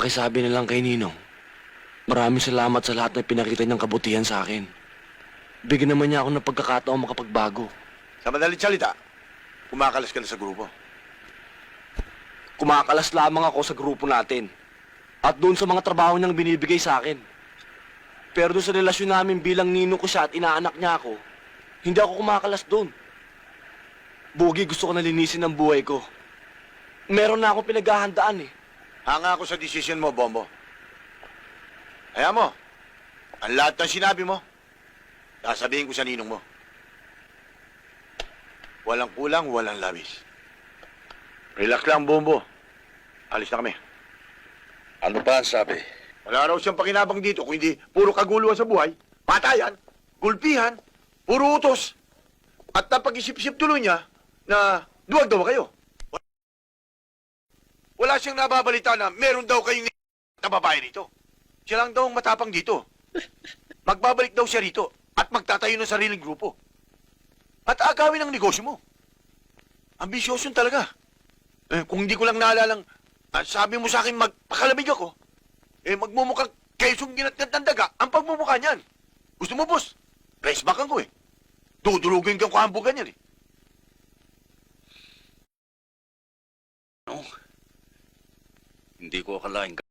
pakisabi na lang kay Ninong. Maraming salamat sa lahat na pinakita niyang kabutihan sa akin. Bigyan naman niya ako ng pagkakataong makapagbago. Sa madalit salita, kumakalas ka na sa grupo. Kumakalas lamang ako sa grupo natin. At doon sa mga trabaho niyang binibigay sa akin. Pero doon sa relasyon namin bilang ninong ko siya at inaanak niya ako, hindi ako kumakalas doon. Bugi, gusto ko na linisin ang buhay ko. Meron na akong pinaghahandaan eh. Hanga ako sa desisyon mo, Bombo. Kaya mo, ang lahat ng sinabi mo, sasabihin ko sa ninong mo. Walang kulang, walang labis. Relax lang, Bombo. Alis na kami. Ano pa ang sabi? Wala raw siyang pakinabang dito kung hindi puro kaguluhan sa buhay, patayan, gulpihan, puro utos. At napag-isip-isip tuloy niya na duwag daw kayo. Wala siyang nababalita na meron daw kayong na babae rito. Siya lang daw ang matapang dito. Magbabalik daw siya rito at magtatayo ng sariling grupo. At agawin ang negosyo mo. Ambisyoson talaga. Kung hindi ko lang naalalang, sabi mo sa akin magpakalamig ako, magmumukhang kesong ginatgat ng daga ang pagmumukha niyan. Gusto mo, boss? Press back ko eh. Dudurugin kang kahambugan yan eh. No? Hindi ko akalain